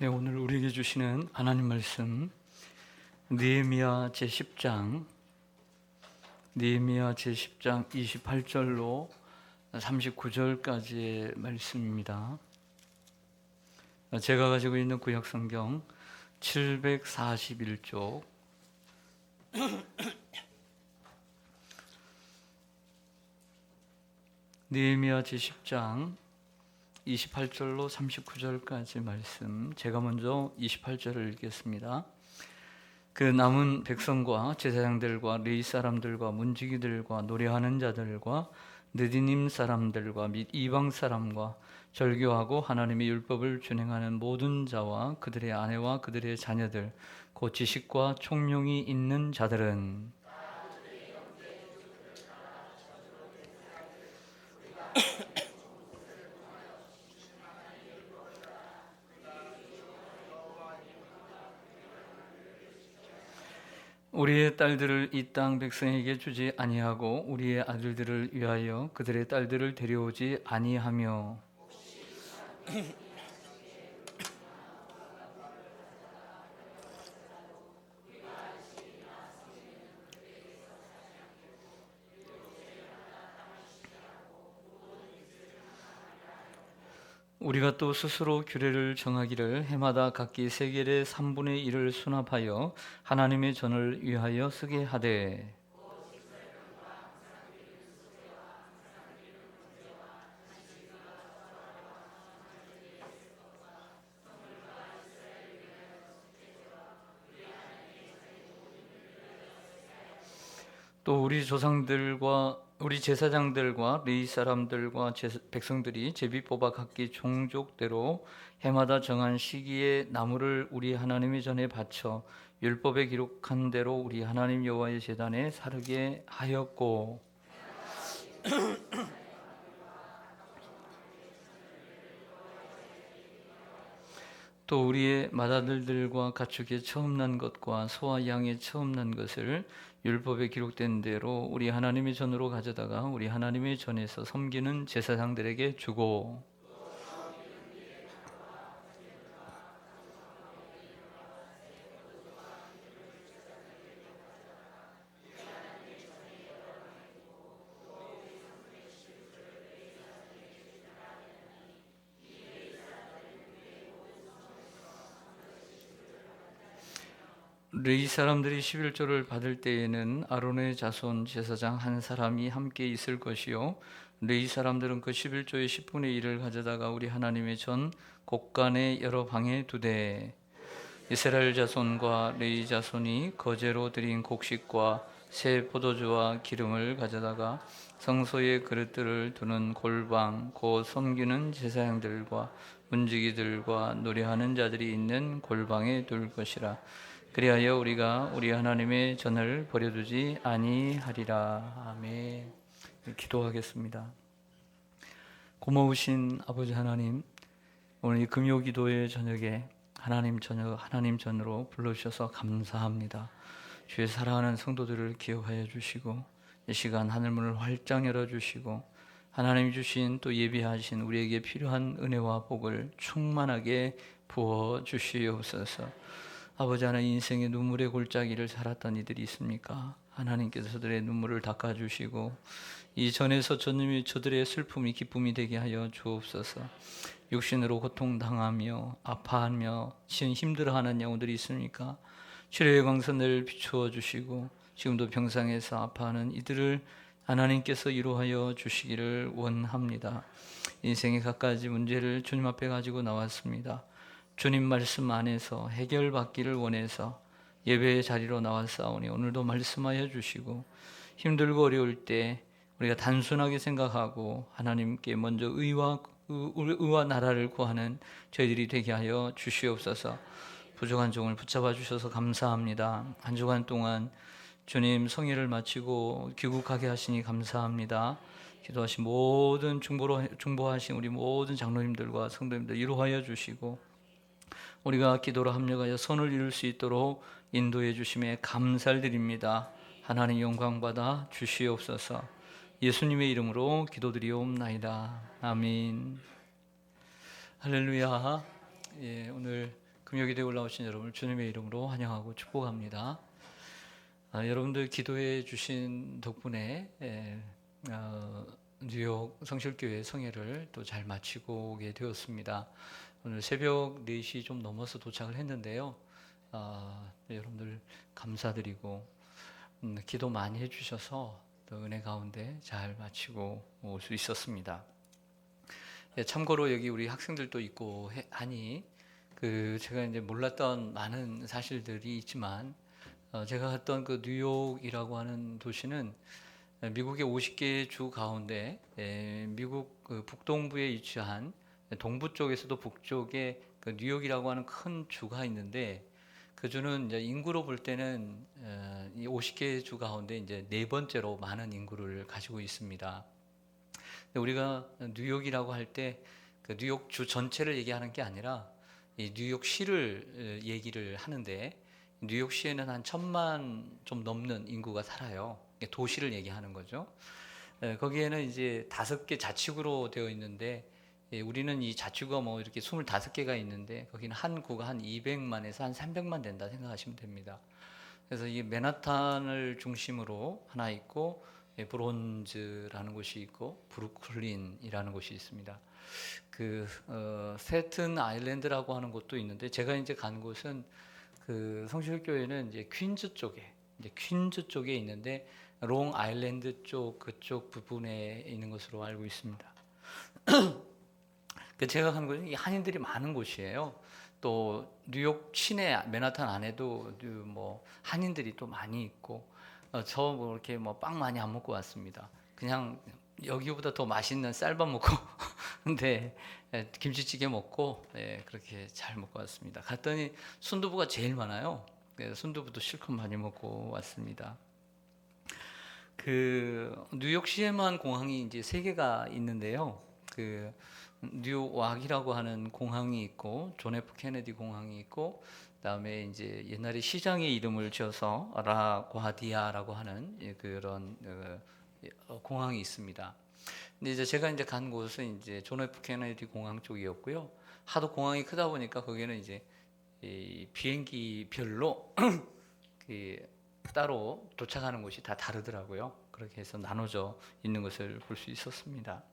네, 오늘 우리에게 주시는 하나님 말씀 느헤미야 제10장 28절로 39절까지의 말씀입니다. 제가 가지고 있는 구약 성경 741쪽 느헤미야 제10장 28절로 39절까지 말씀, 제가 먼저 28절을 읽겠습니다. 그 남은 백성과 제사장들과 레위 사람들과 문지기들과 노래하는 자들과 느디님 사람들과 및 이방 사람과 절교하고 하나님의 율법을 준행하는 모든 자와 그들의 아내와 그들의 자녀들 곧 지식과 총명이 있는 자들은 우리의 딸들을 이 땅 백성에게 주지 아니하고 우리의 아들들을 위하여 그들의 딸들을 데려오지 아니하며 우리가 또 스스로 규례를 정하기를 해마다 각기 세겔의 3분의 1을 수납하여 하나님의 전을 위하여 쓰게 하되 또 우리 제사장들과 레위 사람들과 백성들이 제비 뽑아 각기 종족대로 해마다 정한 시기에 나무를 우리 하나님의 전에 바쳐 율법에 기록한 대로 우리 하나님 여호와의 제단에 사르게 하였고 또 우리의 맏아들들과 가축의 처음 난 것과 소와 양의 처음 난 것을 율법에 기록된 대로 우리 하나님의 전으로 가져다가 우리 하나님의 전에서 섬기는 제사장들에게 주고 레위 사람들이 11조를 받을 때에는 아론의 자손 제사장 한 사람이 함께 있을 것이요 레위 사람들은 그 11조의 10분의 1을 가져다가 우리 하나님의 전 곳간의 여러 방에 두되 이스라엘 자손과 레위 자손이 거제로 드린 곡식과 새 포도주와 기름을 가져다가 성소의 그릇들을 두는 골방 곧 섬기는 제사장들과 문지기들과 노래하는 자들이 있는 골방에 둘 것이라. 그리하여 우리가 우리 하나님의 전을 버려두지 아니하리라. 아멘. 기도하겠습니다. 고마우신 아버지 하나님, 오늘 이 금요기도의 저녁에 하나님 전으로 불러주셔서 감사합니다. 주의 사랑하는 성도들을 기억하여 주시고 이 시간 하늘문을 활짝 열어주시고 하나님이 주신 또 예비하신 우리에게 필요한 은혜와 복을 충만하게 부어주시옵소서. 아버지 하나님, 인생의 눈물의 골짜기를 살았던 이들이 있습니까? 하나님께서 저들의 눈물을 닦아주시고 이 전에서 저들의 슬픔이 기쁨이 되게 하여 주옵소서. 육신으로 고통당하며 아파하며 힘들어하는 영혼들이 있습니까? 치료의 광선을 비추어 주시고 지금도 병상에서 아파하는 이들을 하나님께서 위로하여 주시기를 원합니다. 인생의 갖가지 문제를 주님 앞에 가지고 나왔습니다. 주님 말씀 안에서 해결받기를 원해서 예배의 자리로 나왔사오니 오늘도 말씀하여 주시고 힘들고 어려울 때 우리가 단순하게 생각하고 하나님께 먼저 의와 나라를 구하는 저희들이 되게 하여 주시옵소서. 부족한 종을 붙잡아 주셔서 감사합니다. 한 주간 동안 주님 성회를 마치고 귀국하게 하시니 감사합니다. 기도하신 모든 중보하신 우리 모든 장로님들과 성도님들 위로하여 주시고 우리가 기도로 합력하여 선을 이룰 수 있도록 인도해 주심에 감사를 드립니다. 하나님 영광 받아 주시옵소서. 예수님의 이름으로 기도드리옵나이다. 아멘. 할렐루야. 오늘 금요기도에 올라오신 여러분을 주님의 이름으로 환영하고 축복합니다. 여러분들 기도해 주신 덕분에 뉴욕 성실교회 성회를 또 잘 마치고 오게 되었습니다. 오늘 새벽 4시 좀 넘어서 도착을 했는데요. 여러분들 감사드리고 기도 많이 해주셔서 또 은혜 가운데 잘 마치고 올 수 있었습니다. 참고로 여기 우리 학생들도 있고 하니 제가 이제 몰랐던 많은 사실들이 있지만 제가 갔던 그 뉴욕이라고 하는 도시는 미국의 50개 주 가운데 미국 그 북동부에 위치한 동부 쪽에서도 북쪽에 그 뉴욕이라고 하는 큰 주가 있는데 그 주는 이제 인구로 볼 때는 이 50개 주 가운데 이제 네 번째로 많은 인구를 가지고 있습니다. 우리가 뉴욕이라고 할 때 그 뉴욕 주 전체를 얘기하는 게 아니라 이 뉴욕시를 얘기를 하는데 뉴욕시에는 한 1,000만 좀 넘는 인구가 살아요. 도시를 얘기하는 거죠. 거기에는 이제 5개 자치구로 되어 있는데 우리는 이 자치구가 뭐 이렇게 25개가 있는데 거기는 한 구가 한 200만에서 한 300만 된다 생각하시면 됩니다. 그래서 이 맨하탄을 중심으로 하나 있고 브론즈라는 곳이 있고 브루클린이라는 곳이 있습니다. 스테튼 아일랜드라고 하는 곳도 있는데 제가 이제 간 곳은 그 성실교회는 이제 퀸즈 쪽에 있는데 롱 아일랜드 쪽 그쪽 부분에 있는 것으로 알고 있습니다. 제가 간 곳은 한인들이 많은 곳이에요. 또 뉴욕 시내 맨하탄 안에도 뭐 한인들이 또 많이 있고 저 뭐 이렇게 뭐 빵 많이 안 먹고 왔습니다. 그냥 여기보다 더 맛있는 쌀밥 먹고 근데 김치찌개 먹고 그렇게 잘 먹고 왔습니다. 갔더니 순두부가 제일 많아요. 순두부도 실컷 많이 먹고 왔습니다. 뉴욕시에만 공항이 이제 3개가 있는데요. 뉴욕왁이라고 하는 공항이 있고 존 F 케네디 공항이 있고 그다음에 이제 옛날에 시장의 이름을 지어서 라과디아라고 하는 그런 공항이 있습니다. 근데 이제 제가 이제 간 곳은 이제 존 F 케네디 공항 쪽이었고요. 하도 공항이 크다 보니까 거기는 이제 이 비행기별로 따로 도착하는 곳이 다 다르더라고요. 그렇게 해서 나눠져 있는 것을 볼 수 있었습니다.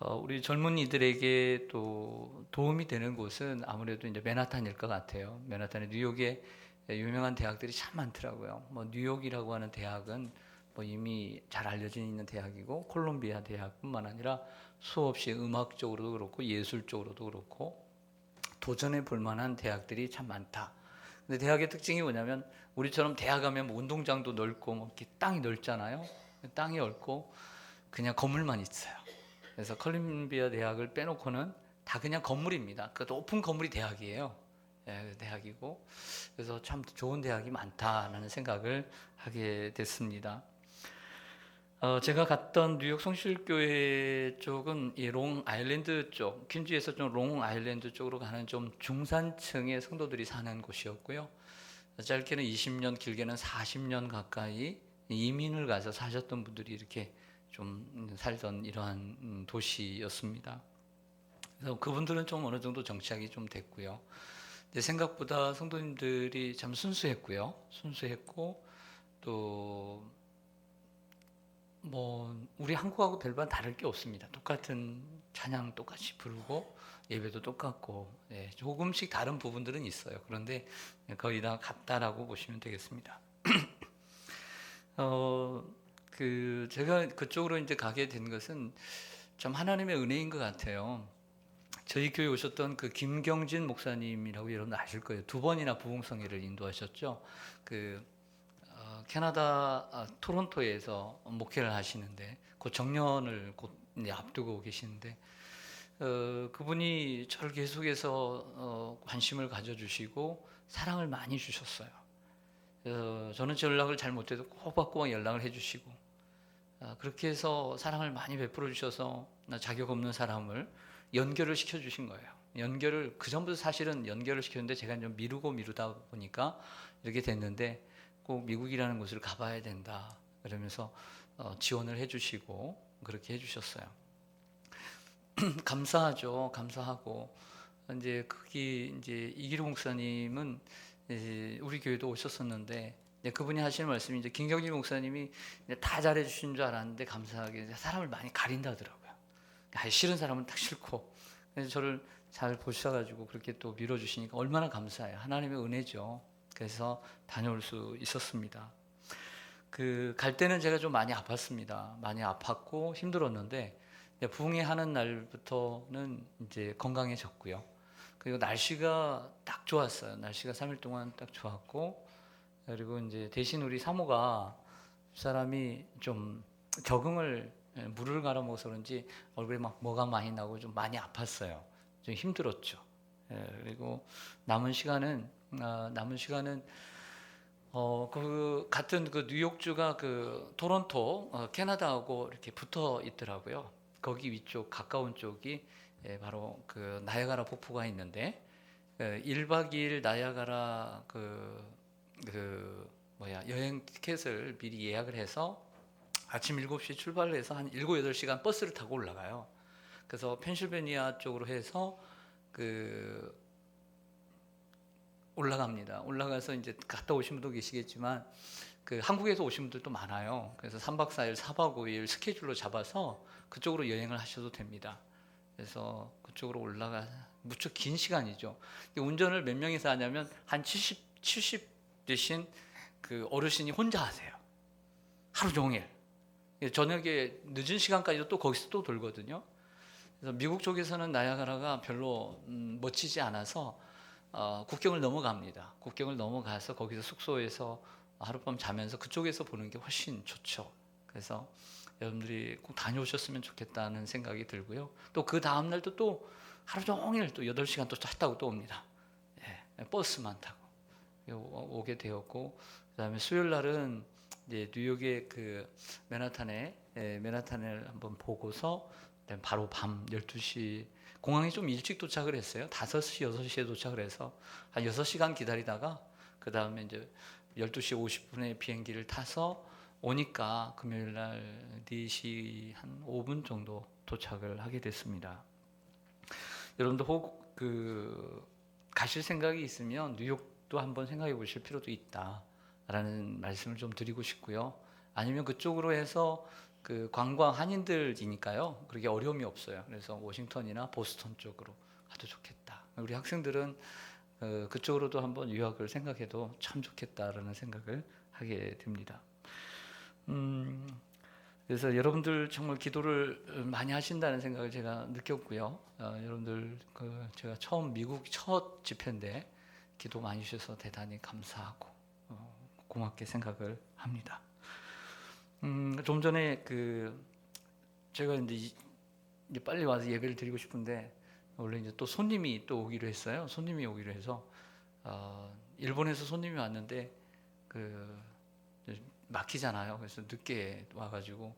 우리 젊은이들에게 또 도움이 되는 곳은 아무래도 이제 맨하탄일 것 같아요. 맨하탄에 뉴욕에 유명한 대학들이 참 많더라고요. 뭐 뉴욕이라고 하는 대학은 뭐 이미 잘 알려져 있는 대학이고 콜롬비아 대학뿐만 아니라 수없이 음악 쪽으로도 그렇고 예술 쪽으로도 그렇고 도전해 볼 만한 대학들이 참 많다. 근데 대학의 특징이 뭐냐면 우리처럼 대학 가면 뭐 운동장도 넓고 뭐 이렇게 땅이 넓잖아요. 땅이 넓고 그냥 건물만 있어요. 그래서 콜롬비아 대학을 빼놓고는 다 그냥 건물입니다. 그 높은 건물이 대학이에요. 대학이고 그래서 참 좋은 대학이 많다라는 생각을 하게 됐습니다. 제가 갔던 뉴욕 성실교회 쪽은 이 롱 아일랜드 쪽, 퀸즈에서 좀 롱 아일랜드 쪽으로 가는 좀 중산층의 성도들이 사는 곳이었고요. 짧게는 20년, 길게는 40년 가까이 이민을 가서 사셨던 분들이 이렇게 좀 살던 이러한 도시였습니다. 그래서 그분들은 좀 어느 정도 정착이 좀 됐고요. 근데 생각보다 성도님들이 참 순수했고 또 뭐 우리 한국하고 별반 다를 게 없습니다. 똑같은 찬양 똑같이 부르고 예배도 똑같고 조금씩 다른 부분들은 있어요. 그런데 거의 다 같다라고 보시면 되겠습니다. 제가 그쪽으로 이제 가게 된 것은 참 하나님의 은혜인 것 같아요. 저희 교회 오셨던 그 김경진 목사님이라고 여러분 아실 거예요. 2번이나 부흥성회를 인도하셨죠. 캐나다 토론토에서 목회를 하시는데 곧 정년을 곧 앞두고 계시는데 그분이 저를 계속해서 관심을 가져주시고 사랑을 많이 주셨어요. 저는 제 연락을 잘 못해도 꼬박꼬박 연락을 해주시고 그렇게 해서 사랑을 많이 베풀어 주셔서 자격 없는 사람을 연결을 시켜주신 거예요. 연결을 그 전부터 사실은 연결을 시켰는데 제가 좀 미루다 보니까 이렇게 됐는데 꼭 미국이라는 곳을 가봐야 된다 그러면서 지원을 해주시고 그렇게 해주셨어요. 감사하죠. 감사하고 이제 거기 이제 이기룡 목사님은 이제 우리 교회도 오셨었는데 이제 그분이 하시는 말씀이 이제 김경진 목사님이 이제 다 잘해 주신 줄 알았는데 감사하게 이제 사람을 많이 가린다더라고요. 아예 싫은 사람은 딱 싫고. 그래서 저를 잘 보셔가지고 그렇게 또 밀어주시니까 얼마나 감사해요. 하나님의 은혜죠. 그래서 다녀올 수 있었습니다. 그 갈 때는 제가 좀 많이 아팠습니다. 많이 아팠고 힘들었는데 부흥회하는 날부터는 이제 건강해졌고요. 그리고 날씨가 딱 좋았어요. 날씨가 3일 동안 딱 좋았고, 그리고 이제 대신 우리 사모가 사람이 좀 적응을 물을 갈아 먹어서 그런지 얼굴에 막 뭐가 많이 나고 좀 많이 아팠어요. 좀 힘들었죠. 그리고 남은 시간은 그 같은 그 뉴욕주가 그 토론토 캐나다하고 이렇게 붙어 있더라고요. 거기 위쪽 가까운 쪽이 바로 그 나야가라 폭포가 있는데 1박 2일 나야가라 여행 티켓을 미리 예약을 해서 아침 7시에 출발을 해서 한 7, 8시간 버스를 타고 올라가요. 그래서 펜실베니아 쪽으로 해서 그 올라갑니다. 올라가서 이제 갔다 오신 분도 계시겠지만 그 한국에서 오신 분들도 많아요. 그래서 3박 4일, 4박 5일 스케줄로 잡아서 그쪽으로 여행을 하셔도 됩니다. 그래서 그쪽으로 올라가 무척 긴 시간이죠. 운전을 몇 명이서 하냐면 한 70 되신 그 어르신이 혼자 하세요. 하루 종일. 저녁에 늦은 시간까지도 또 거기서 또 돌거든요. 그래서 미국 쪽에서는 나야가라가 별로 멋지지 않아서 국경을 넘어갑니다. 국경을 넘어가서 거기서 숙소에서 하룻밤 자면서 그쪽에서 보는 게 훨씬 좋죠. 그래서 여러분들이 꼭 다녀오셨으면 좋겠다는 생각이 들고요. 또 그 다음 날도 또 하루 종일 또 8시간 또 탔다고 또 옵니다. 버스만 타고 오게 되었고, 그다음에 수요일 날은 이제 뉴욕의 그 맨하탄을 한번 보고서 바로 밤 12시 공항에 좀 일찍 도착을 했어요. 5시, 6시에 도착을 해서 한 6시간 기다리다가 그 다음에 이제 12시 50분에 비행기를 타서 오니까 금요일 날 4시 한 5분 정도 도착을 하게 됐습니다. 여러분도 혹 가실 생각이 있으면 뉴욕도 한번 생각해 보실 필요도 있다라는 말씀을 좀 드리고 싶고요. 아니면 그쪽으로 해서 그 관광 한인들이니까요. 그렇게 어려움이 없어요. 그래서 워싱턴이나 보스턴 쪽으로 가도 좋겠다. 우리 학생들은 그쪽으로도 한번 유학을 생각해도 참 좋겠다라는 생각을 하게 됩니다. 그래서 여러분들 정말 기도를 많이 하신다는 생각을 제가 느꼈고요. 여러분들 제가 처음 미국 첫 집회인데 기도 많이 주셔서 대단히 감사하고 고맙게 생각을 합니다. 좀 전에 제가 이제 빨리 와서 예배를 드리고 싶은데 원래 이제 또 손님이 또 오기로 했어요. 손님이 오기로 해서 일본에서 손님이 왔는데 막히잖아요. 그래서 늦게 와가지고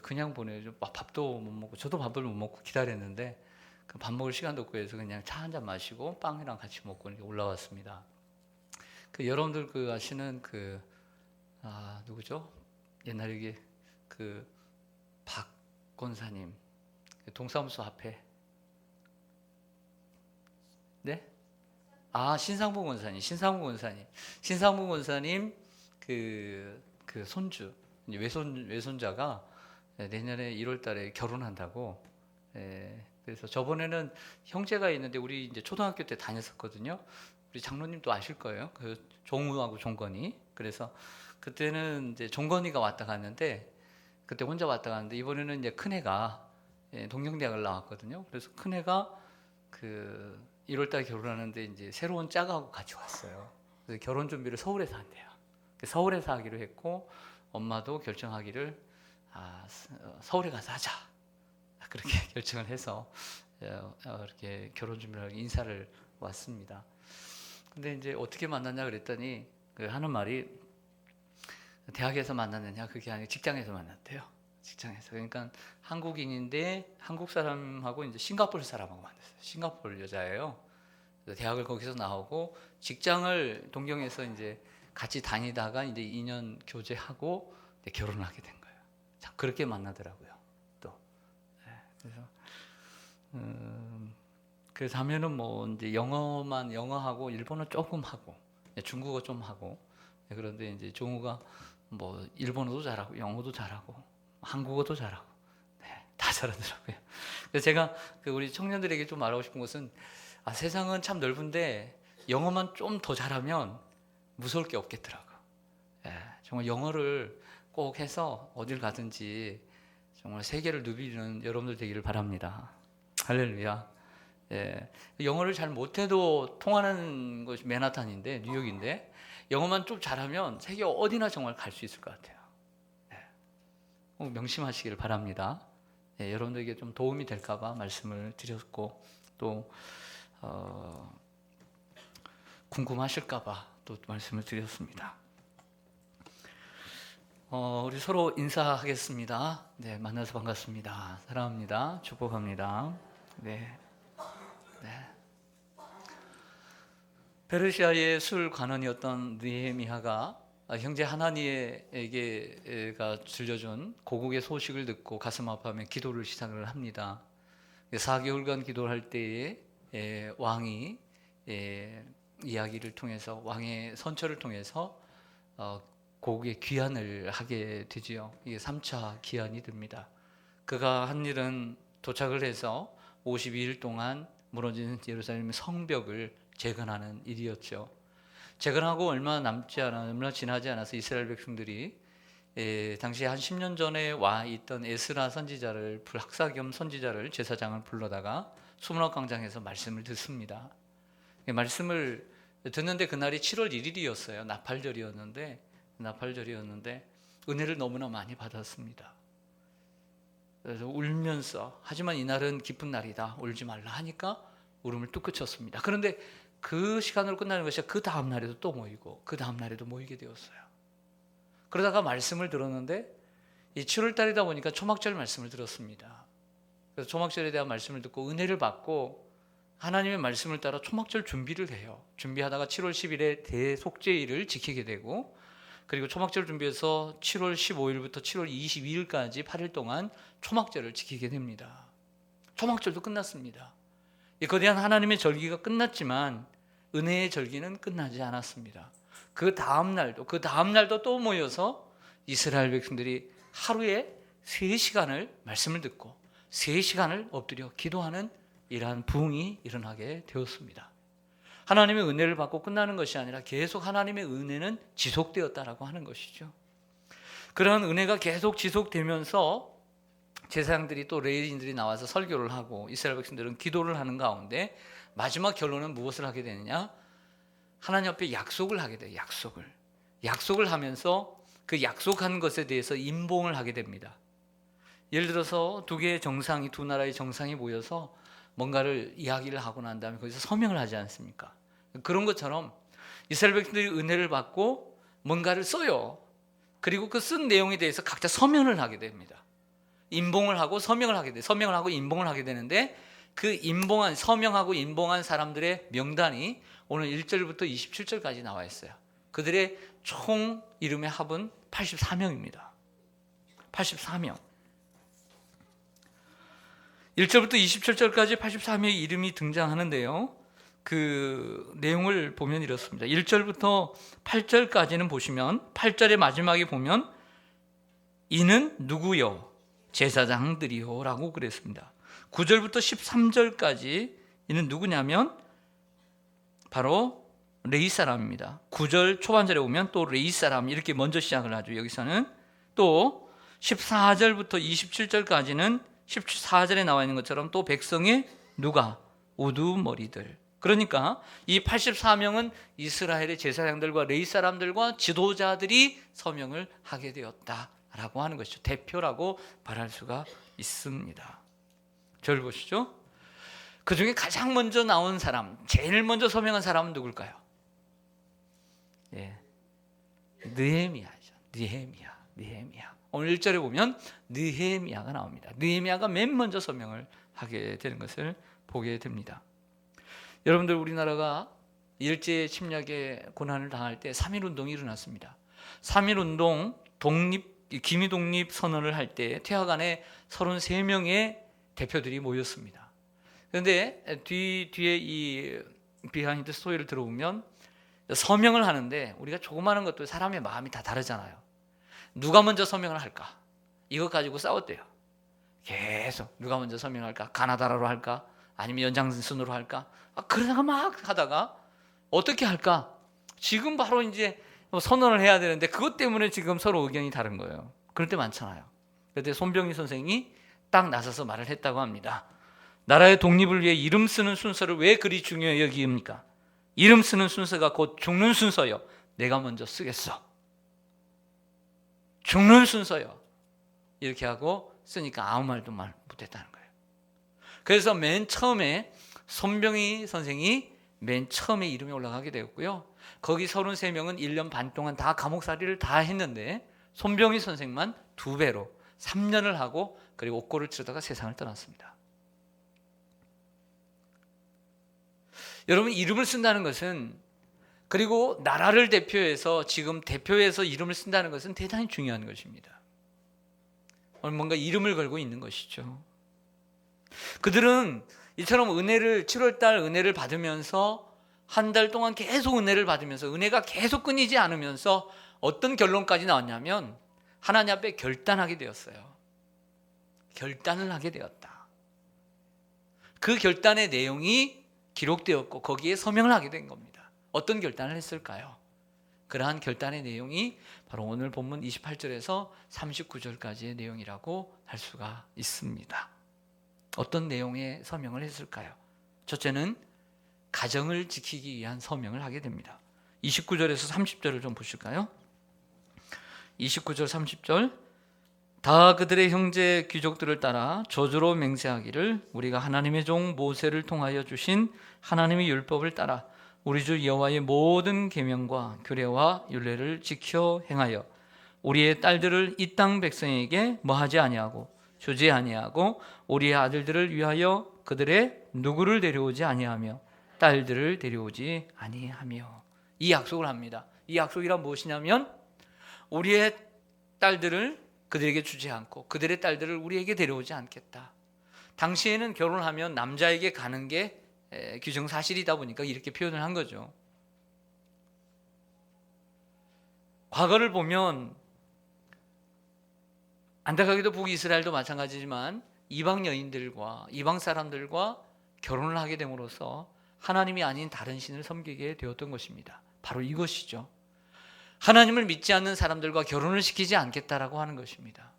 그냥 보내죠. 밥도 못 먹고 저도 밥을 못 먹고 기다렸는데 밥 먹을 시간도 없고 해서 그냥 차 한 잔 마시고 빵이랑 같이 먹고 이렇게 올라왔습니다. 여러분들 아시는 누구죠? 옛날에 이게 박 권사님 동사무소 앞에 네? 신상봉 권사님 그 손주 외손자가 내년에 1월달에 결혼한다고. 그래서 저번에는 형제가 있는데 우리 이제 초등학교 때 다녔었거든요. 우리 장로님도 아실 거예요. 종우하고 종건이. 그래서 그때는 이제 종건이가 왔다 갔는데 그때 혼자 왔다 갔는데 이번에는 이제 큰애가 동경대학을 나왔거든요. 그래서 큰애가 1월달 결혼하는데 이제 새로운 짝하고 같이 왔어요. 그래서 결혼 준비를 서울에서 한대요. 서울에서 하기로 했고 엄마도 결정하기를 서울에 가서 하자 그렇게 결정을 해서 이렇게 결혼 준비를 하기 인사를 왔습니다. 근데 이제 어떻게 만났냐 그랬더니 하는 말이 대학에서 만났느냐 그게 아니고 직장에서 만났대요. 직장에서. 그러니까 한국인인데 한국 사람하고 이제 싱가포르 사람하고 만났어요. 싱가포르 여자예요. 대학을 거기서 나오고 직장을 동경에서 이제 같이 다니다가 이제 2년 교제하고 결혼을 하게 된 거예요. 자, 그렇게 만나더라고요. 또. 그래서 그래서 하면은 뭐 이제 영어하고 일본어 조금 하고 중국어 좀 하고 그런데 이제 종우가 뭐 일본어도 잘하고 영어도 잘하고 한국어도 잘하고 다 잘하더라고요. 그래서 제가 우리 청년들에게 좀 말하고 싶은 것은 세상은 참 넓은데 영어만 좀 더 잘하면 무서울 게 없겠더라고. 정말 영어를 꼭 해서 어딜 가든지 정말 세계를 누비는 여러분들 되기를 바랍니다. 할렐루야. 영어를 잘 못해도 통하는 것이 맨하탄인데 뉴욕인데 영어만 좀 잘하면 세계 어디나 정말 갈 수 있을 것 같아요. 꼭 명심하시기를 바랍니다. 여러분들에게 좀 도움이 될까봐 말씀을 드렸고 또 궁금하실까봐 또 말씀을 드렸습니다. 우리 서로 인사하겠습니다. 네, 만나서 반갑습니다. 사랑합니다. 축복합니다. 네. 페르시아의 술 관원이었던 느헤미야가 형제 하나니에게가 들려준 고국의 소식을 듣고 가슴 아파하며 기도를 시작을 합니다. 4개월간 기도를 할 때에 왕이 이야기를 통해서 왕의 선처를 통해서 고국의 귀환을 하게 되지요. 이게 3차 귀환이 됩니다. 그가 한 일은 도착을 해서 52일 동안 무너진 예루살렘 성벽을 재건하는 일이었죠. 재건하고 얼마 지나지 않아서 이스라엘 백성들이 당시 한 10년 전에 와 있던 에스라 선지자를 학사 겸 선지자를 제사장을 불러다가 수문학 광장에서 말씀을 듣습니다. 말씀을 듣는데 그날이 7월 1일이었어요. 나팔절이었는데 은혜를 너무나 많이 받았습니다. 그래서 울면서 하지만 이날은 기쁜 날이다 울지 말라 하니까 울음을 뚝 그쳤습니다. 그런데 그 시간으로 끝나는 것이 그 다음 날에도 또 모이고 그 다음 날에도 모이게 되었어요. 그러다가 말씀을 들었는데 이 7월 달이다 보니까 초막절 말씀을 들었습니다. 그래서 초막절에 대한 말씀을 듣고 은혜를 받고 하나님의 말씀을 따라 초막절 준비를 해요. 준비하다가 7월 10일에 대속죄일을 지키게 되고 그리고 초막절 준비해서 7월 15일부터 7월 22일까지 8일 동안 초막절을 지키게 됩니다. 초막절도 끝났습니다. 이 거대한 하나님의 절기가 끝났지만 은혜의 절기는 끝나지 않았습니다. 그 다음 날도 또 모여서 이스라엘 백성들이 하루에 3시간을 말씀을 듣고 3시간을 엎드려 기도하는 이러한 부흥이 일어나게 되었습니다. 하나님의 은혜를 받고 끝나는 것이 아니라 계속 하나님의 은혜는 지속되었다라고 하는 것이죠. 그런 은혜가 계속 지속되면서 제사장들이 또 레위인들이 나와서 설교를 하고 이스라엘 백성들은 기도를 하는 가운데 마지막 결론은 무엇을 하게 되느냐? 하나님 앞에 약속을 하게 돼요. 약속을 하면서 그 약속한 것에 대해서 임봉을 하게 됩니다. 예를 들어서 두 나라의 정상이 모여서 뭔가를 이야기를 하고 난 다음에 거기서 서명을 하지 않습니까? 그런 것처럼 이스라엘 백성들이 은혜를 받고 뭔가를 써요. 그리고 그 쓴 내용에 대해서 각자 서명을 하게 됩니다. 임봉을 하고 서명을 하게 돼. 서명을 하고 임봉을 하게 되는데 그 서명하고 임봉한 사람들의 명단이 오늘 1절부터 27절까지 나와 있어요. 그들의 총 이름의 합은 84명입니다. 84명. 1절부터 27절까지 84명의 이름이 등장하는데요. 그 내용을 보면 이렇습니다. 1절부터 8절까지는 보시면 8절의 마지막에 보면 이는 누구요? 제사장들이요 라고 그랬습니다. 9절부터 13절까지 이는 누구냐면 바로 레위 사람입니다. 9절 초반절에 오면 또 레위 사람 이렇게 먼저 시작을 하죠. 여기서는 또 14절부터 27절까지는 14절에 나와 있는 것처럼 또 백성의 누가? 우두머리들. 그러니까 이 84명은 이스라엘의 제사장들과 레위 사람들과 지도자들이 서명을 하게 되었다라고 하는 것이죠. 대표라고 말할 수가 있습니다. 저를 보시죠. 그 중에 가장 먼저 나온 사람, 제일 먼저 서명한 사람은 누굴까요? 느헤미야죠. 느헤미야. 오늘 1절에 보면 느헤미야가 나옵니다. 느헤미야가 맨 먼저 서명을 하게 되는 것을 보게 됩니다. 여러분들 우리나라가 일제 침략의 고난을 당할 때 3.1운동이 일어났습니다. 3.1운동 기미독립 선언을 할 때 퇴학안에 33명의 대표들이 모였습니다. 그런데 뒤에 이 비하인드 스토리를 들어보면 서명을 하는데 우리가 조그마한 것도 사람의 마음이 다 다르잖아요. 누가 먼저 서명을 할까? 이것 가지고 싸웠대요. 계속 누가 먼저 서명할까? 가나다라로 할까? 아니면 연장선으로 할까? 그러다가 막 하다가 어떻게 할까? 지금 바로 이제 선언을 해야 되는데 그것 때문에 지금 서로 의견이 다른 거예요. 그럴 때 많잖아요. 그때 손병희 선생이 딱 나서서 말을 했다고 합니다. 나라의 독립을 위해 이름 쓰는 순서를 왜 그리 중요히 여기입니까? 이름 쓰는 순서가 곧 죽는 순서요. 내가 먼저 쓰겠어. 죽는 순서요. 이렇게 하고 쓰니까 아무 말도 말 못했다는 거예요. 그래서 맨 처음에 손병희 선생이 맨 처음에 이름이 올라가게 되었고요. 거기 33명은 1년 반 동안 다 감옥살이를 다 했는데 손병희 선생만 2배로 3년을 하고 그리고 옥고를 치르다가 세상을 떠났습니다. 여러분, 이름을 쓴다는 것은, 그리고 나라를 대표해서 지금 대표해서 이름을 쓴다는 것은 대단히 중요한 것입니다. 뭔가 이름을 걸고 있는 것이죠. 그들은 이처럼 은혜를 7월달 은혜를 받으면서 한 달 동안 계속 은혜를 받으면서 은혜가 계속 끊이지 않으면서 어떤 결론까지 나왔냐면 하나님 앞에 결단하게 되었어요. 결단을 하게 되었다. 그 결단의 내용이 기록되었고 거기에 서명을 하게 된 겁니다. 어떤 결단을 했을까요? 그러한 결단의 내용이 바로 오늘 본문 28절에서 39절까지의 내용이라고 할 수가 있습니다. 어떤 내용의 서명을 했을까요? 첫째는 가정을 지키기 위한 서명을 하게 됩니다. 29절에서 30절을 좀 보실까요? 29절 30절 다 그들의 형제 귀족들을 따라 저주로 맹세하기를 우리가 하나님의 종 모세를 통하여 주신 하나님의 율법을 따라 우리 주 여호와의 모든 계명과 규례와 율례를 지켜 행하여 우리의 딸들을 이 땅 백성에게 뭐하지 아니하고 주지 아니하고 우리의 아들들을 위하여 그들의 누구를 데려오지 아니하며 딸들을 데려오지 아니하며. 이 약속을 합니다. 이 약속이란 무엇이냐면 우리의 딸들을 그들에게 주지 않고 그들의 딸들을 우리에게 데려오지 않겠다. 당시에는 결혼하면 남자에게 가는 게 규정사실이다 보니까 이렇게 표현을 한 거죠. 과거를 보면 안타깝게도 북이스라엘도 마찬가지지만 이방 여인들과 이방 사람들과 결혼을 하게 됨으로써 하나님이 아닌 다른 신을 섬기게 되었던 것입니다. 바로 이것이죠. 하나님을 믿지 않는 사람들과 결혼을 시키지 않겠다라고 하는 것입니다.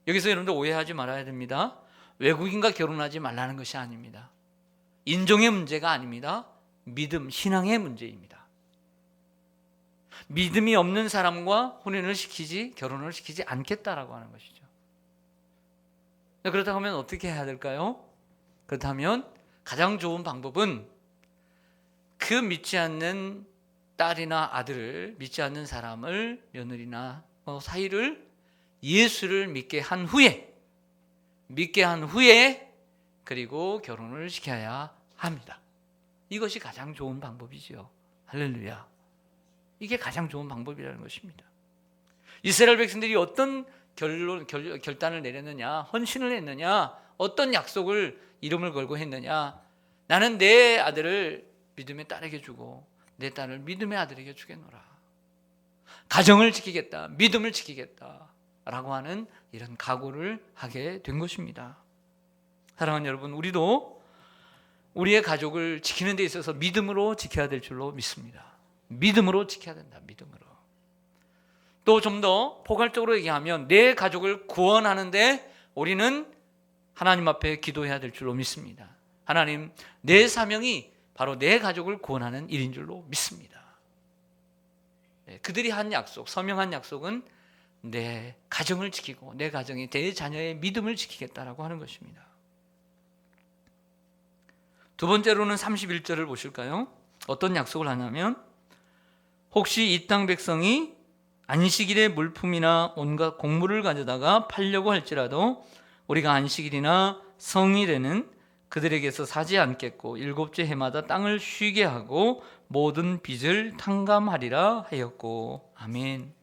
여기서 여러분들 오해하지 말아야 됩니다. 외국인과 결혼하지 말라는 것이 아닙니다. 인종의 문제가 아닙니다. 믿음, 신앙의 문제입니다. 믿음이 없는 사람과 결혼을 시키지 않겠다라고 하는 것이죠. 그렇다고 하면 어떻게 해야 될까요? 그렇다면 가장 좋은 방법은 그 믿지 않는 딸이나 아들을, 믿지 않는 사람을, 며느리나 사이를 예수를 믿게 한 후에 그리고 결혼을 시켜야 합니다. 이것이 가장 좋은 방법이죠. 할렐루야. 이게 가장 좋은 방법이라는 것입니다. 이스라엘 백성들이 어떤 결단을 내렸느냐, 헌신을 했느냐, 어떤 약속을 이름을 걸고 했느냐. 나는 내 아들을 믿음의 딸에게 주고 내 딸을 믿음의 아들에게 주겠노라. 가정을 지키겠다, 믿음을 지키겠다 라고 하는 이런 각오를 하게 된 것입니다. 사랑하는 여러분, 우리도 우리의 가족을 지키는 데 있어서 믿음으로 지켜야 될 줄로 믿습니다. 믿음으로 지켜야 된다. 믿음으로. 또 좀 더 포괄적으로 얘기하면 내 가족을 구원하는데 우리는 하나님 앞에 기도해야 될 줄로 믿습니다. 하나님, 내 사명이 바로 내 가족을 구원하는 일인 줄로 믿습니다. 그들이 한 약속, 서명한 약속은 내 가정을 지키고 내 가정이 내 자녀의 믿음을 지키겠다라고 하는 것입니다. 두 번째로는 31절을 보실까요? 어떤 약속을 하냐면 혹시 이 땅 백성이 안식일에 물품이나 온갖 곡물을 가져다가 팔려고 할지라도 우리가 안식일이나 성일에는 그들에게서 사지 않겠고 일곱째 해마다 땅을 쉬게 하고 모든 빚을 탕감하리라 하였고. 아멘.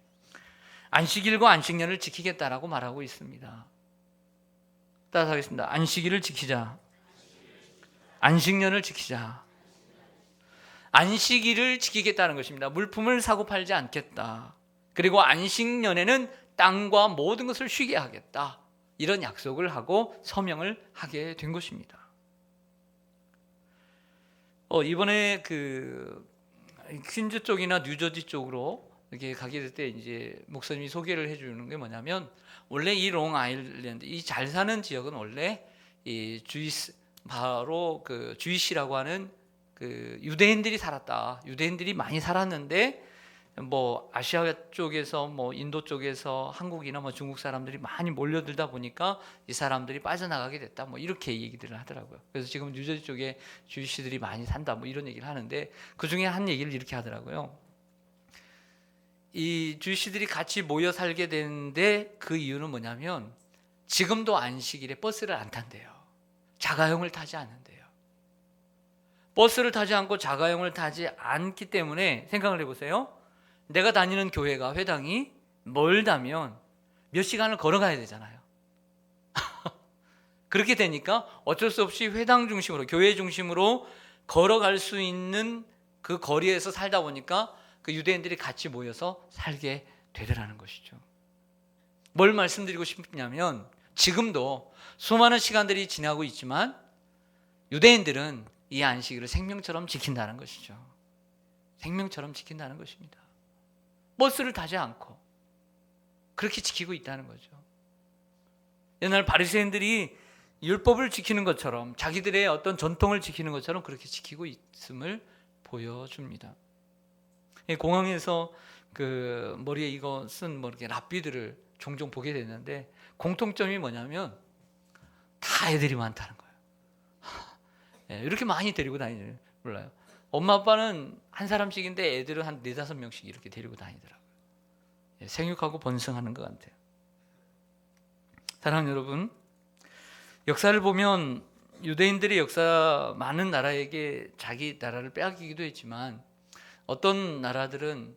안식일과 안식년을 지키겠다라고 말하고 있습니다. 따라서 하겠습니다. 안식일을 지키자. 안식년을 지키자. 안식일을 지키겠다는 것입니다. 물품을 사고 팔지 않겠다. 그리고 안식년에는 땅과 모든 것을 쉬게 하겠다. 이런 약속을 하고 서명을 하게 된 것입니다. 이번에 그 퀸즈 쪽이나 뉴저지 쪽으로 이렇게 가게 될 때 이제 목사님이 소개를 해주는 게 뭐냐면, 원래 이 롱아일랜드, 이 잘 사는 지역은 원래 이 바로 그 주이시라고 하는 그 유대인들이 살았다. 유대인들이 많이 살았는데 뭐 아시아 쪽에서 뭐 인도 쪽에서 한국이나 뭐 중국 사람들이 많이 몰려들다 보니까 이 사람들이 빠져나가게 됐다. 뭐 이렇게 얘기들을 하더라고요. 그래서 지금 뉴저지 쪽에 주이시들이 많이 산다. 뭐 이런 얘기를 하는데, 그 중에 한 얘기를 이렇게 하더라고요. 이 주이시들이 같이 모여 살게 되는데 그 이유는 뭐냐면, 지금도 안식일에 버스를 안 탄대요. 자가용을 타지 않는데요. 버스를 타지 않고 자가용을 타지 않기 때문에 생각을 해보세요. 내가 다니는 교회가, 회당이 멀다면 몇 시간을 걸어가야 되잖아요. 그렇게 되니까 어쩔 수 없이 회당 중심으로, 교회 중심으로 걸어갈 수 있는 그 거리에서 살다 보니까 그 유대인들이 같이 모여서 살게 되더라는 것이죠. 뭘 말씀드리고 싶냐면, 지금도 수많은 시간들이 지나고 있지만 유대인들은 이 안식일을 생명처럼 지킨다는 것이죠. 생명처럼 지킨다는 것입니다. 버스를 타지 않고 그렇게 지키고 있다는 거죠. 옛날 바리새인들이 율법을 지키는 것처럼, 자기들의 어떤 전통을 지키는 것처럼 그렇게 지키고 있음을 보여줍니다. 공항에서 그 머리에 이거 쓴 뭐 이렇게 랍비들을 종종 보게 되는데, 공통점이 뭐냐면 다 애들이 많다는 거예요. 이렇게 많이 데리고 다니는, 몰라요. 엄마 아빠는 한 사람씩인데 애들은 한 4-5명씩 이렇게 데리고 다니더라고요. 생육하고 번성하는 것 같아요. 사랑하는 여러분, 역사를 보면 유대인들의 역사, 많은 나라에게 자기 나라를 빼앗기기도 했지만, 어떤 나라들은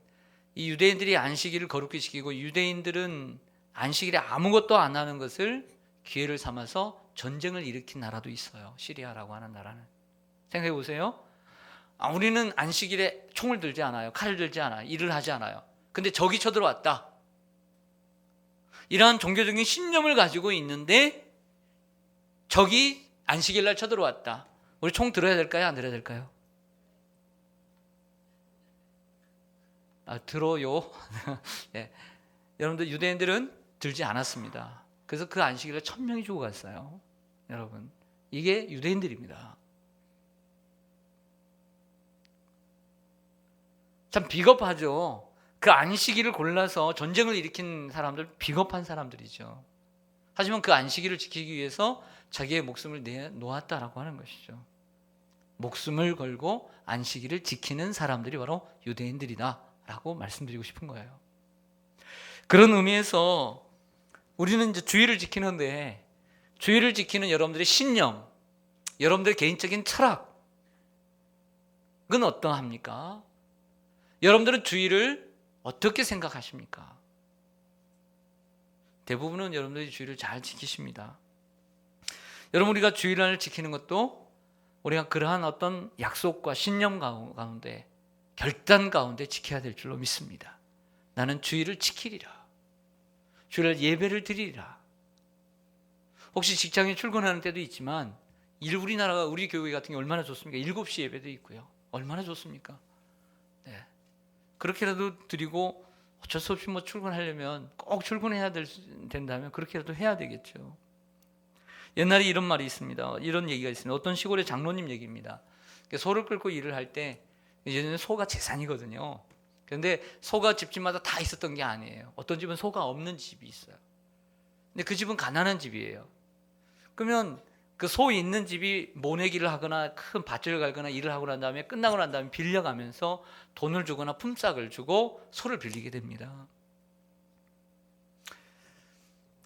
이 유대인들이 안식일을 거룩히 지키고 유대인들은 안식일에 아무것도 안 하는 것을 기회를 삼아서 전쟁을 일으킨 나라도 있어요. 시리아라고 하는 나라는. 생각해 보세요. 우리는 안식일에 총을 들지 않아요. 칼을 들지 않아요. 일을 하지 않아요. 근데 적이 쳐들어왔다. 이러한 종교적인 신념을 가지고 있는데 적이 안식일 날 쳐들어왔다. 우리 총 들어야 될까요? 안 들어야 될까요? 들어요. 네. 여러분들, 유대인들은 들지 않았습니다. 그래서 그 안식일에 1000명이 죽어갔어요. 여러분, 이게 유대인들입니다. 참 비겁하죠. 그 안식일을 골라서 전쟁을 일으킨 사람들, 비겁한 사람들이죠. 하지만 그 안식일을 지키기 위해서 자기의 목숨을 내놓았다라고 하는 것이죠. 목숨을 걸고 안식일을 지키는 사람들이 바로 유대인들이다라고 말씀드리고 싶은 거예요. 그런 의미에서 우리는 이제 주일을 지키는데, 주일을 지키는 여러분들의 신념, 여러분들의 개인적인 철학은 어떠합니까? 여러분들은 주일을 어떻게 생각하십니까? 대부분은 여러분들이 주일을 잘 지키십니다. 여러분, 우리가 주일을 지키는 것도 우리가 그러한 어떤 약속과 신념 가운데, 결단 가운데 지켜야 될 줄로 믿습니다. 나는 주일을 지키리라. 주일 예배를 드리리라. 혹시 직장에 출근하는 때도 있지만, 우리나라가, 우리 교회 같은 게 얼마나 좋습니까? 7시 예배도 있고요. 얼마나 좋습니까? 네. 그렇게라도 드리고, 어쩔 수 없이 뭐 출근하려면, 꼭 출근해야 된다면 그렇게라도 해야 되겠죠. 옛날에 이런 말이 있습니다. 이런 얘기가 있습니다. 어떤 시골의 장로님 얘기입니다. 소를 끌고 일을 할 때, 예전에 소가 재산이거든요. 그런데 소가 집집마다 다 있었던 게 아니에요. 어떤 집은 소가 없는 집이 있어요. 근데 그 집은 가난한 집이에요. 그러면 그 소 있는 집이 모내기를 하거나 큰 밭을 갈거나 일을 하고 난 다음에, 끝나고 난 다음에 빌려가면서 돈을 주거나 품삯을 주고 소를 빌리게 됩니다.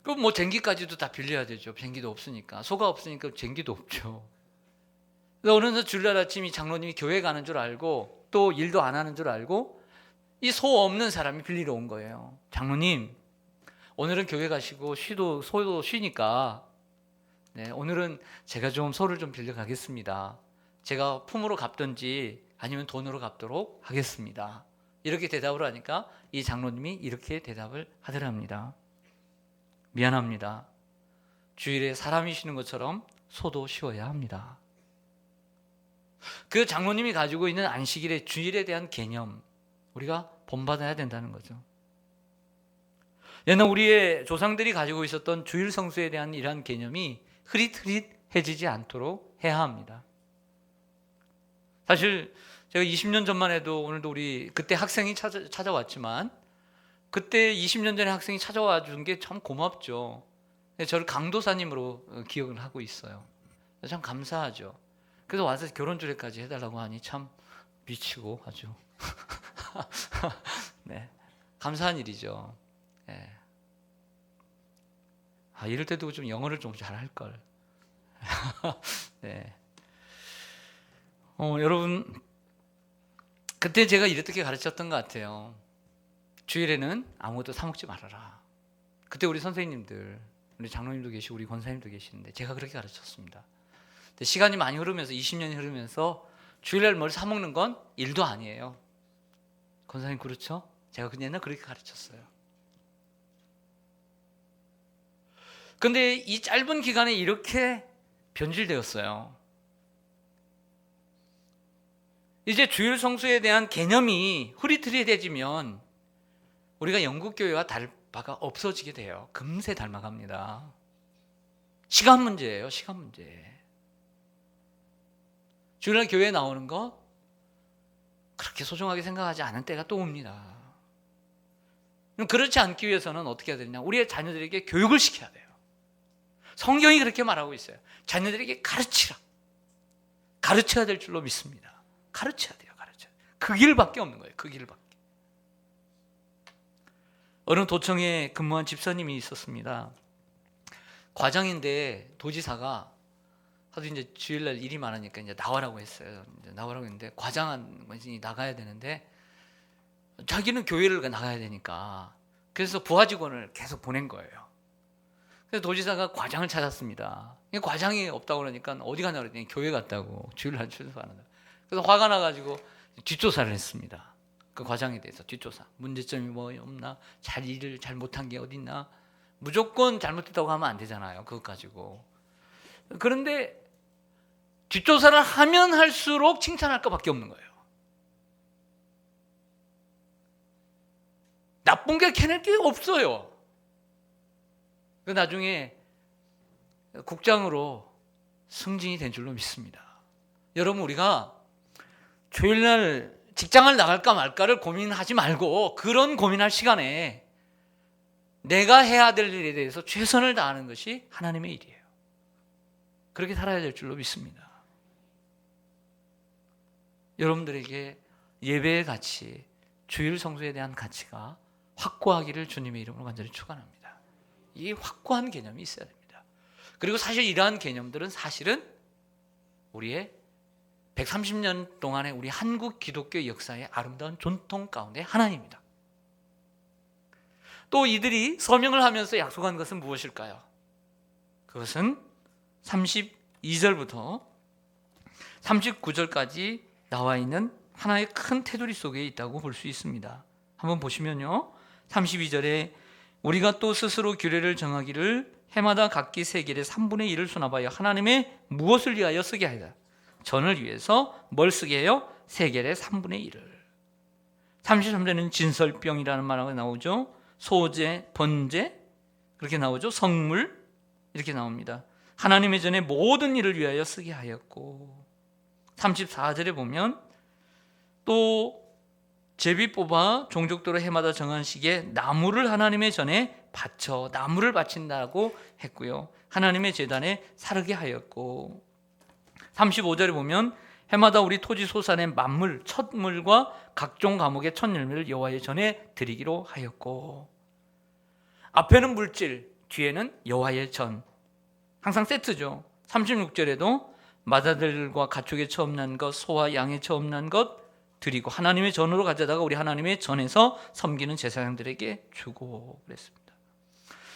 그럼 뭐 쟁기까지도 다 빌려야 되죠. 쟁기도 없으니까. 소가 없으니까 쟁기도 없죠. 어느 날 주일날 아침 이 장로님이 교회 가는 줄 알고, 또 일도 안 하는 줄 알고, 이 소 없는 사람이 빌리러 온 거예요. 장로님, 오늘은 교회 가시고 소도 쉬니까, 네, 오늘은 제가 좀 소를 좀 빌려 가겠습니다. 제가 품으로 갚든지 아니면 돈으로 갚도록 하겠습니다. 이렇게 대답을 하니까 이 장로님이 이렇게 대답을 하더랍니다. 미안합니다. 주일에 사람이 쉬는 것처럼 소도 쉬어야 합니다. 그 장로님이 가지고 있는 안식일의 주일에 대한 개념, 우리가 본받아야 된다는 거죠. 옛날 우리의 조상들이 가지고 있었던 주일 성수에 대한 이러한 개념이 흐릿흐릿해지지 않도록 해야 합니다. 사실 제가 20년 전만 해도, 오늘도 우리 그때 학생이 찾아왔지만 그때 20년 전에 학생이 찾아와 준 게 참 고맙죠. 저를 강도사님으로 기억을 하고 있어요. 참 감사하죠. 그래서 와서 결혼 주례까지 해달라고 하니 참 미치고 아주 네, 감사한 일이죠. 네. 이럴 때도 좀 영어를 좀 잘할 걸. 네. 여러분, 그때 제가 이렇게 가르쳤던 것 같아요. 주일에는 아무것도 사 먹지 말아라. 그때 우리 선생님들, 우리 장로님도 계시고 우리 권사님도 계시는데 제가 그렇게 가르쳤습니다. 근데 시간이 많이 흐르면서 20년이 흐르면서 주일날 뭘 사 먹는 건 일도 아니에요. 권사님 그렇죠? 제가 그냥 그렇게 가르쳤어요. 근데 이 짧은 기간에 이렇게 변질되었어요. 이제 주일 성수에 대한 개념이 흐릿흐릿해지면 우리가 영국교회와 다를 바가 없어지게 돼요. 금세 닮아갑니다. 시간 문제예요. 시간 문제. 주일날 교회에 나오는 거 그렇게 소중하게 생각하지 않은 때가 또 옵니다. 그렇지 않기 위해서는 어떻게 해야 되냐? 우리의 자녀들에게 교육을 시켜야 돼요. 성경이 그렇게 말하고 있어요. 자녀들에게 가르치라. 가르쳐야 될 줄로 믿습니다. 가르쳐야 돼요. 가르쳐야 돼요. 그 길밖에 없는 거예요. 그 길밖에. 어느 도청에 근무한 집사님이 있었습니다. 과장인데 도지사가 하도 이제 주일날 일이 많으니까 이제 나와라고 했어요. 이제 나와라고 했는데 과장은 나가야 되는데 자기는 교회를 나가야 되니까 그래서 부하 직원을 계속 보낸 거예요. 그래서 도지사가 과장을 찾았습니다. 과장이 없다고 그러니까 어디 가냐고 그랬더니 교회 갔다고, 주일날 출석하는다. 그래서 화가 나가지고 뒷조사를 했습니다. 그 과장에 대해서 뒷조사. 문제점이 뭐 없나? 일을 잘 못한 게 어디 있나? 무조건 잘못했다고 하면 안 되잖아요. 그것 가지고. 그런데 뒷조사를 하면 할수록 칭찬할 것밖에 없는 거예요. 나쁜 게 캐낼 게 없어요. 그 나중에 국장으로 승진이 된 줄로 믿습니다. 여러분, 우리가 주일날 직장을 나갈까 말까를 고민하지 말고 그런 고민할 시간에 내가 해야 될 일에 대해서 최선을 다하는 것이 하나님의 일이에요. 그렇게 살아야 될 줄로 믿습니다. 여러분들에게 예배의 가치, 주일 성수에 대한 가치가 확고하기를 주님의 이름으로 간절히 축원합니다. 이 확고한 개념이 있어야 됩니다. 그리고 사실 이러한 개념들은 사실은 우리의 130년 동안의 우리 한국 기독교 역사의 아름다운 전통 가운데 하나입니다. 또 이들이 서명을 하면서 약속한 것은 무엇일까요? 그것은 32절부터 39절까지 나와 있는 하나의 큰 테두리 속에 있다고 볼 수 있습니다. 한번 보시면요, 32절에 우리가 또 스스로 규례를 정하기를 해마다 각기 세겔의 3분의 1을 수납하여 하나님의 무엇을 위하여 쓰게 하자. 전을 위해서 뭘 쓰게 해요? 세겔의 3분의 1을. 33절에는 진설병이라는 말이 나오죠. 소제, 번제 그렇게 나오죠. 성물 이렇게 나옵니다. 하나님의 전에 모든 일을 위하여 쓰게 하였고, 34절에 보면 또 제비 뽑아 종족도로 해마다 정한 시기에 나무를 하나님의 전에 바쳐 나무를 바친다고 했고요. 하나님의 제단에 사르게 하였고, 35절에 보면 해마다 우리 토지 소산의 만물, 첫물과 각종 과목의 첫 열매를 여호와의 전에 드리기로 하였고, 앞에는 물질, 뒤에는 여호와의 전, 항상 세트죠. 36절에도 마다들과 가축의 처음 난 것, 소와 양의 처음 난 것 드리고 하나님의 전으로 가져다가 우리 하나님의 전에서 섬기는 제사장들에게 주고 그랬습니다.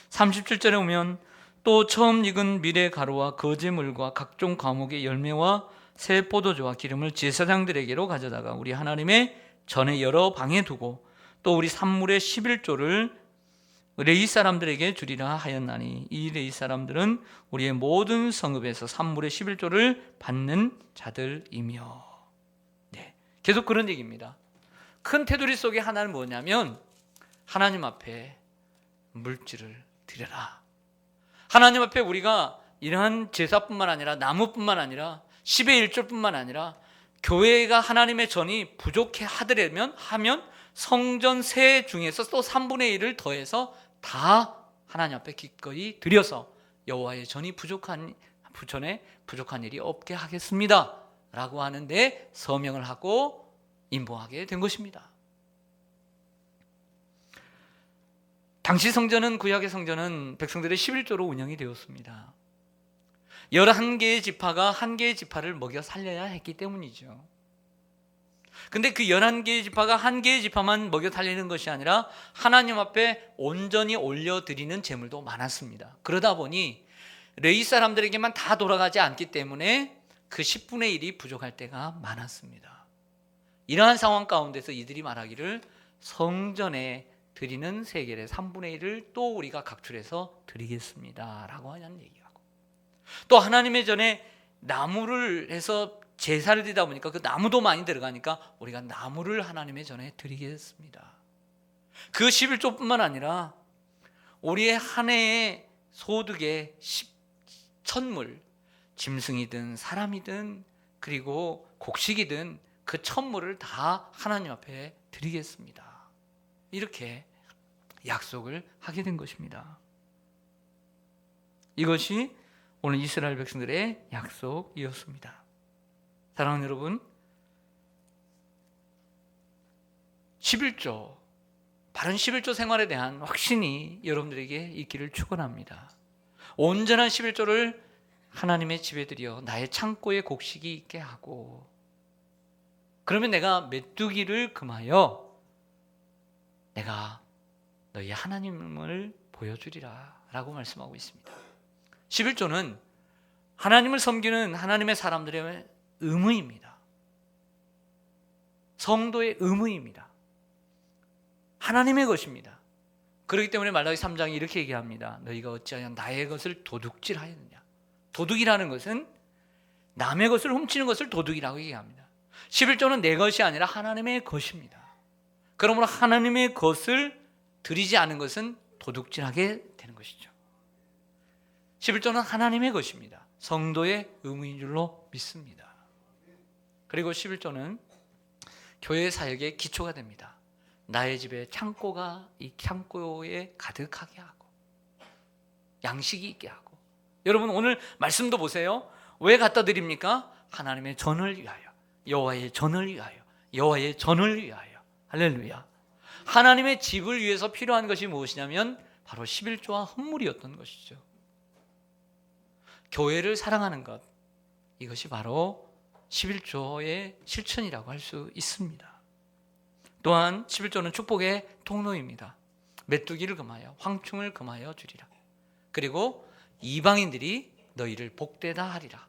37절에 오면 또 처음 익은 밀의 가루와 거제물과 각종 과목의 열매와 새 포도주와 기름을 제사장들에게로 가져다가 우리 하나님의 전에 여러 방에 두고 또 우리 산물의 11조를 레위 사람들에게 주리라 하였나니 이 레위 사람들은 우리의 모든 성읍에서 산물의 11조를 받는 자들이며. 네, 계속 그런 얘기입니다. 큰 테두리 속에 하나는 뭐냐면 하나님 앞에 물질을 드려라. 하나님 앞에 우리가 이러한 제사뿐만 아니라 나무뿐만 아니라 10의 1조뿐만 아니라 교회가 하나님의 전이 부족해 하면 성전 세 중에서 또 3분의 1을 더해서 다 하나님 앞에 기꺼이 드려서 여호와의 전이 부족한 일이 없게 하겠습니다 라고 하는데 서명을 하고 임봉하게 된 것입니다. 당시 성전은, 구약의 성전은 백성들의 11조로 운영이 되었습니다. 11개의 지파가 한 개의 지파를 먹여 살려야 했기 때문이죠. 근데 그 11개의 지파가 한 개의 지파만 먹여 살리는 것이 아니라 하나님 앞에 온전히 올려드리는 제물도 많았습니다. 그러다 보니 레위 사람들에게만 다 돌아가지 않기 때문에 그 10분의 1이 부족할 때가 많았습니다. 이러한 상황 가운데서 이들이 말하기를 성전에 드리는 세겔의 3분의 1을 또 우리가 각출해서 드리겠습니다 라고 하는 얘기하고, 또 하나님의 전에 나무를 해서 제사를 드리다 보니까 그 나무도 많이 들어가니까 우리가 나무를 하나님의 전에 드리겠습니다. 그 11조뿐만 아니라 우리의 한 해의 소득의 천물, 짐승이든 사람이든 그리고 곡식이든 그 천물을 다 하나님 앞에 드리겠습니다. 이렇게 약속을 하게 된 것입니다. 이것이 오늘 이스라엘 백성들의 약속이었습니다. 사랑하는 여러분, 11조, 바른 11조 생활에 대한 확신이 여러분들에게 있기를 축원합니다. 온전한 11조를 하나님의 집에 들여 나의 창고에 곡식이 있게 하고, 그러면 내가 메뚜기를 금하여 내가 너희 하나님을 보여주리라 라고 말씀하고 있습니다. 11조는 하나님을 섬기는 하나님의 사람들의 의무입니다. 성도의 의무입니다. 하나님의 것입니다. 그렇기 때문에 말라기 3장이 이렇게 얘기합니다. 너희가 어찌하여 나의 것을 도둑질하였느냐. 도둑이라는 것은 남의 것을 훔치는 것을 도둑이라고 얘기합니다. 11조는 내 것이 아니라 하나님의 것입니다. 그러므로 하나님의 것을 드리지 않은 것은 도둑질하게 되는 것이죠. 11조는 하나님의 것입니다. 성도의 의무인 줄로 믿습니다. 그리고 11조는 교회 사역의 기초가 됩니다. 나의 집에 창고가 이 창고에 가득하게 하고 양식이 있게 하고. 여러분 오늘 말씀도 보세요. 왜 갖다 드립니까? 하나님의 전을 위하여, 여호와의 전을 위하여, 여호와의 전을 위하여. 할렐루야. 하나님의 집을 위해서 필요한 것이 무엇이냐면 바로 11조와 헌물이었던 것이죠. 교회를 사랑하는 것, 이것이 바로 11조의 실천이라고 할 수 있습니다. 또한 11조는 축복의 통로입니다. 메뚜기를 금하여 황충을 금하여 주리라. 그리고 이방인들이 너희를 복되다 하리라.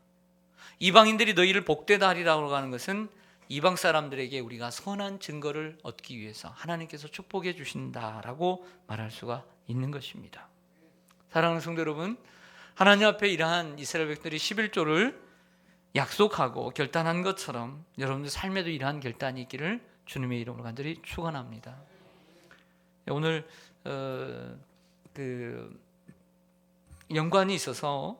이방인들이 너희를 복되다 하리라고 하는 것은 이방 사람들에게 우리가 선한 증거를 얻기 위해서 하나님께서 축복해 주신다라고 말할 수가 있는 것입니다. 사랑하는 성도 여러분, 하나님 앞에 이러한 이스라엘 백성들이 11조를 약속하고 결단한 것처럼 여러분들 삶에도 이러한 결단이 있기를 주님의 이름으로 간절히 축원합니다. 오늘 연관이 있어서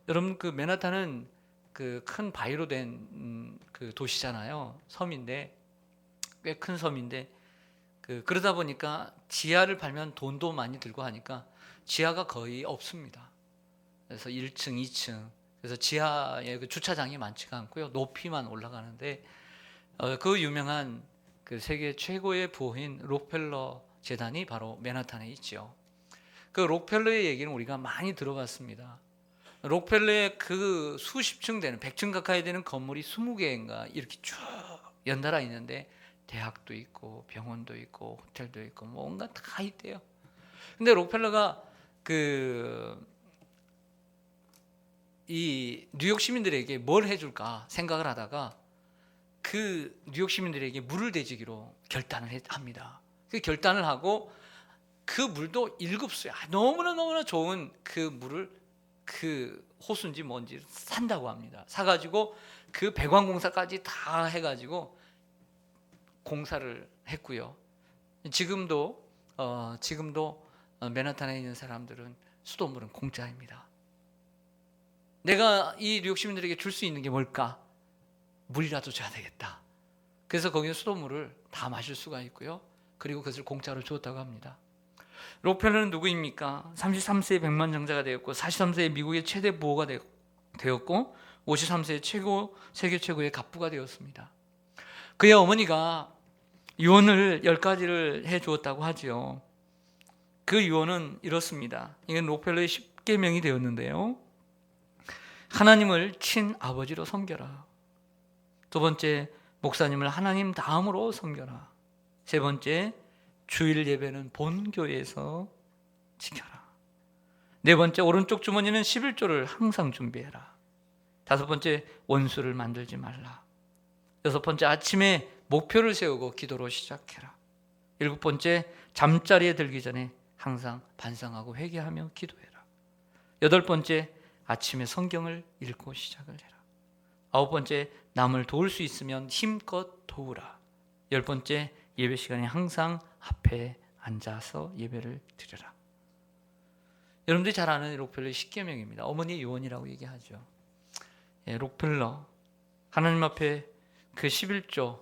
여러분 그 맨하탄은 그 큰 바위로 된 그 도시잖아요. 섬인데 꽤 큰 섬인데 그러다 보니까 지하를 팔면 돈도 많이 들고 하니까 지하가 거의 없습니다. 그래서 1층, 2층, 그래서 지하에 그 주차장이 많지가 않고요. 높이만 올라가는데 그 유명한 그 세계 최고의 부호인 록펠러 재단이 바로 맨하탄에 있죠. 그 록펠러의 얘기는 우리가 많이 들어봤습니다. 록펠러의 그 수십 층 되는 100층 가까이 되는 건물이 20개인가 이렇게 쭉 연달아 있는데 대학도 있고 병원도 있고 호텔도 있고 뭔가 다 있대요. 근데 록펠러가 그 이 뉴욕 시민들에게 뭘 해줄까 생각을 하다가 그 뉴욕 시민들에게 물을 대주기로 결단을 합니다. 그 결단을 하고 그 물도 일급수야. 너무나 좋은 그 물을 그 호수인지 뭔지 산다고 합니다. 사가지고 그 배관공사까지 다 해가지고 공사를 했고요. 지금도 맨하탄에 있는 사람들은 수돗물은 공짜입니다. 내가 이 뉴욕 시민들에게 줄 수 있는 게 뭘까? 물이라도 줘야 되겠다. 그래서 거기는 수돗물을 다 마실 수가 있고요. 그리고 그것을 공짜로 주었다고 합니다. 록펠러는 누구입니까? 33세에 백만장자가 되었고 43세에 미국의 최대 부호가 되었고 53세에 세계 최고의 갑부가 되었습니다. 그의 어머니가 유언을 10가지를 해주었다고 하죠. 그 유언은 이렇습니다. 이건 록펠러의 10계명이 되었는데요. 하나님을 친아버지로 섬겨라. 두 번째, 목사님을 하나님 다음으로 섬겨라. 세 번째, 주일 예배는 본교회에서 지켜라. 네 번째, 오른쪽 주머니는 11조를 항상 준비해라. 다섯 번째, 원수를 만들지 말라. 여섯 번째, 아침에 목표를 세우고 기도로 시작해라. 일곱 번째, 잠자리에 들기 전에 항상 반성하고 회개하며 기도해라. 여덟 번째, 아침에 성경을 읽고 시작을 해라. 아홉 번째, 남을 도울 수 있으면 힘껏 도우라. 열 번째, 예배 시간에 항상 앞에 앉아서 예배를 드려라. 여러분들이 잘 아는 록펠러의 10계명입니다. 어머니의 유언이라고 얘기하죠. 록펠러 하나님 앞에 그 11조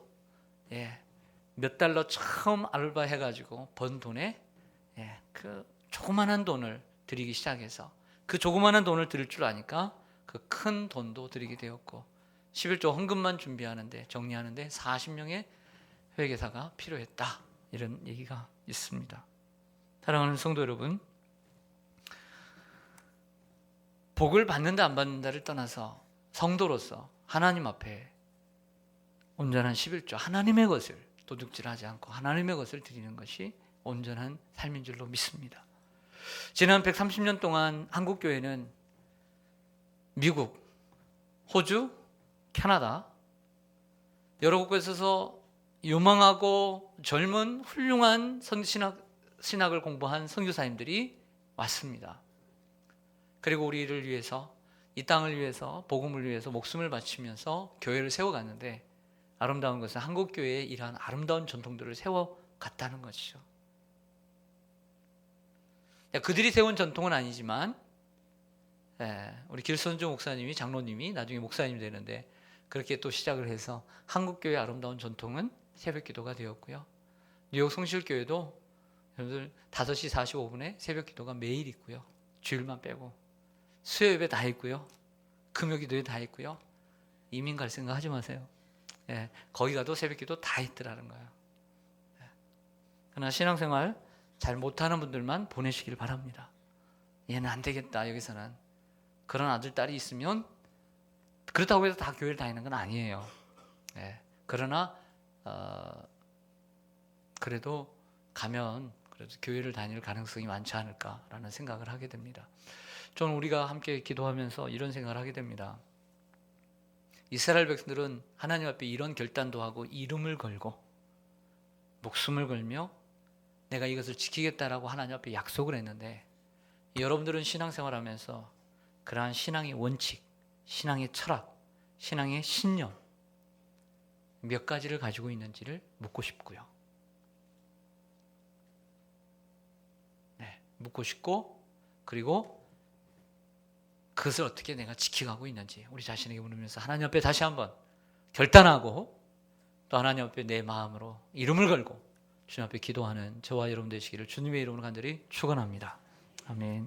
몇 달러 처음 알바해가지고 번 돈에 그 조그만한 돈을 드리기 시작해서 그 조그만한 돈을 드릴 줄 아니까 그 큰 돈도 드리게 되었고 11조 헌금만 준비하는데 정리하는데 40명의 회계사가 필요했다. 이런 얘기가 있습니다. 사랑하는 성도 여러분, 복을 받는다 안 받는다를 떠나서 성도로서 하나님 앞에 온전한 11조 하나님의 것을 도둑질하지 않고 하나님의 것을 드리는 것이 온전한 삶인 줄로 믿습니다. 지난 130년 동안 한국교회는 미국, 호주, 캐나다 여러 곳에서 유망하고 젊은 훌륭한 신학을 공부한 선교사님들이 왔습니다. 그리고 우리를 위해서 이 땅을 위해서 복음을 위해서 목숨을 바치면서 교회를 세워갔는데 아름다운 것은 한국교회의 이러한 아름다운 전통들을 세워갔다는 것이죠. 그들이 세운 전통은 아니지만 우리 길선주 목사님이 장로님이 나중에 목사님이 되는데 그렇게 또 시작을 해서 한국교회의 아름다운 전통은 새벽기도가 되었고요. 뉴욕 성실교회도 여러분들 5시 45분에 새벽기도가 매일 있고요. 주일만 빼고 수요예배 다 있고요. 금요기도에 다 있고요. 이민 갈 생각 하지 마세요. 거기 가도 새벽기도 다 있더라는 거예요. 그러나 신앙생활 잘 못하는 분들만 보내시길 바랍니다. 얘는 안 되겠다 여기서는. 그런 아들 딸이 있으면 그렇다고 해서 다 교회를 다니는 건 아니에요. 그러나 그래도 가면 그래도 교회를 다닐 가능성이 많지 않을까라는 생각을 하게 됩니다. 저는 우리가 함께 기도하면서 이런 생각을 하게 됩니다. 이스라엘 백성들은 하나님 앞에 이런 결단도 하고 이름을 걸고 목숨을 걸며 내가 이것을 지키겠다라고 하나님 앞에 약속을 했는데 여러분들은 신앙생활하면서 그러한 신앙의 원칙, 신앙의 철학, 신앙의 신념 몇 가지를 가지고 있는지를 묻고 싶고요. 묻고 싶고 그리고 그것을 어떻게 내가 지켜가고 있는지 우리 자신에게 물으면서 하나님 앞에 다시 한번 결단하고 또 하나님 앞에 내 마음으로 이름을 걸고 주님 앞에 기도하는 저와 여러분 되시기를 주님의 이름으로 간절히 축원합니다. 아멘.